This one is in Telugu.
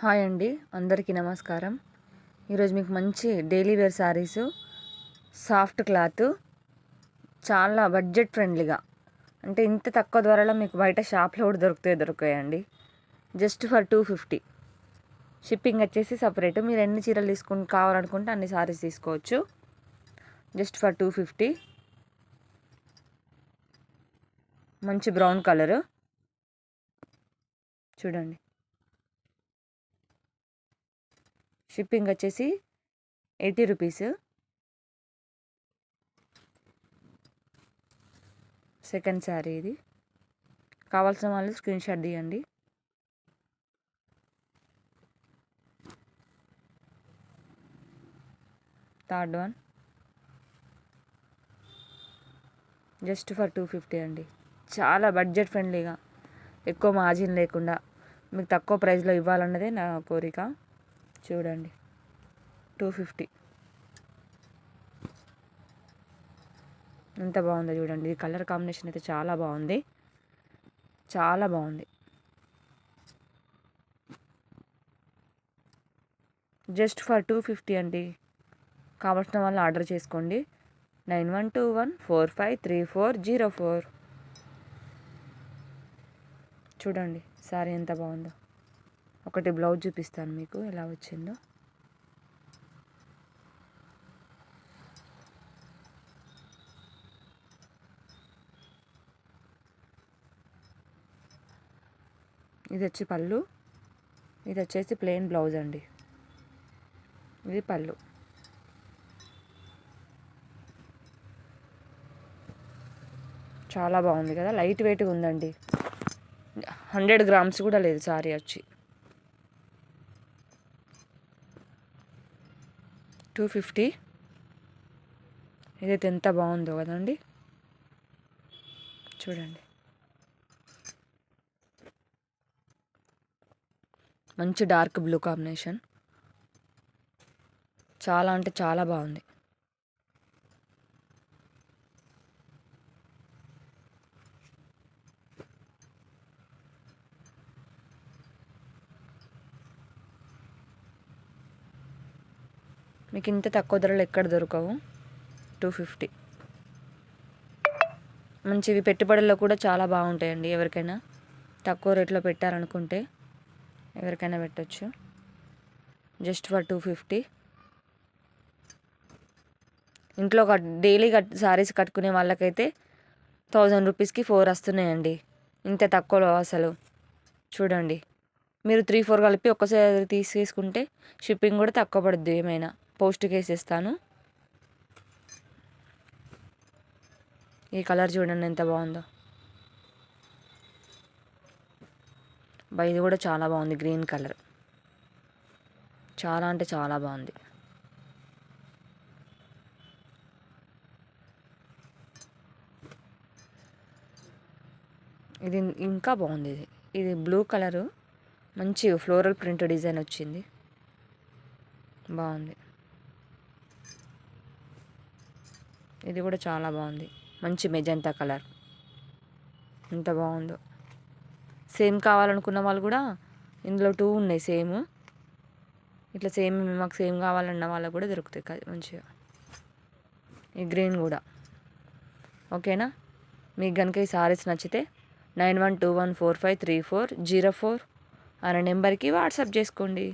హాయ్ అండి, అందరికీ నమస్కారం. ఈరోజు మీకు మంచి daily wear saris, soft cloth, చాలా బడ్జెట్ ఫ్రెండ్లీగా, అంటే ఇంత తక్కువ ధరలో మీకు బయట షాప్లో కూడా దొరుకుతాయండి. Just for 250. షిప్పింగ్ వచ్చేసి సపరేట్. మీరు ఎన్ని చీరలు కావాలనుకుంటే అన్ని శారీస్ తీసుకోవచ్చు. Just for 250. మంచి బ్రౌన్ కలరు చూడండి. షిప్పింగ్ వచ్చేసి 80 రూపీస్. సెకండ్ శారీ ఇది. కావాల్సిన వాళ్ళు స్క్రీన్ షాట్ తీయండి. థర్డ్ వన్ జస్ట్ ఫర్ 250 అండి. చాలా బడ్జెట్ ఫ్రెండ్లీగా, ఎక్కువ మార్జిన్ లేకుండా మీకు తక్కువ ప్రైస్లో ఇవ్వాలన్నదే నా కోరిక. చూడండి, 250. ఎంత బాగుందో చూడండి. ఈ కలర్ కాంబినేషన్ అయితే చాలా బాగుంది, చాలా బాగుంది. జస్ట్ ఫర్ 250 అండి. కావాల్సిన వాళ్ళు ఆర్డర్ చేసుకోండి. 9121453404. చూడండి సారీ ఎంత బాగుందో. ఒకటి బ్లౌజ్ చూపిస్తాను మీకు ఎలా వచ్చిందో. ఇది వచ్చి పళ్ళు, ఇది వచ్చేసి ప్లెయిన్ బ్లౌజ్ అండి. ఇది పళ్ళు. చాలా బాగుంది కదా, లైట్ వెయిట్గా ఉందండి. 100 గ్రామ్స్ కూడా లేదు సారీ వచ్చి. 250. ఇదైతే ఎంత బాగుందో కదండి. చూడండి, మంచి డార్క్ బ్లూ కాంబినేషన్. చాలా అంటే చాలా బాగుంది. మీకు ఇంత తక్కువ ధరలు ఎక్కడ దొరకవు. 250. మంచివి పెట్టుబడుల్లో కూడా చాలా బాగుంటాయండి. ఎవరికైనా తక్కువ రేట్లో పెట్టారనుకుంటే ఎవరికైనా పెట్టచ్చు. Just for 250. ఇంట్లో డైలీ శారీస్ కట్టుకునే వాళ్ళకైతే 1000 రూపీస్కి 4 వస్తున్నాయండి. ఇంత తక్కువలో అసలు. చూడండి, మీరు 3-4 కలిపి ఒక్కసారి తీసేసుకుంటే షిప్పింగ్ కూడా తక్కువ పడుద్ది. ఏమైనా పోస్ట్కి వేసేస్తాను. ఈ కలర్ చూడండి ఎంత బాగుందో. ఇది కూడా చాలా బాగుంది. గ్రీన్ కలర్ చాలా అంటే చాలా బాగుంది. ఇది ఇంకా బాగుంది. ఇది బ్లూ కలరు, మంచి ఫ్లోరల్ ప్రింట్ డిజైన్ వచ్చింది. బాగుంది. ఇది కూడా చాలా బాగుంది. మంచి మెజంతా కలర్. ఎంత బాగుందో. సేమ్ కావాలనుకున్న వాళ్ళు కూడా ఇందులో 2 ఉన్నాయి సేమ్. ఇట్లా సేమ్ మాకు సేమ్ కావాలన్న వాళ్ళకు కూడా దొరుకుతాయి మంచిగా. ఈ గ్రీన్ కూడా ఓకేనా. మీకు కనుక ఈ సారీస్ నచ్చితే 9121453404 అనే నెంబర్కి వాట్సాప్ చేసుకోండి.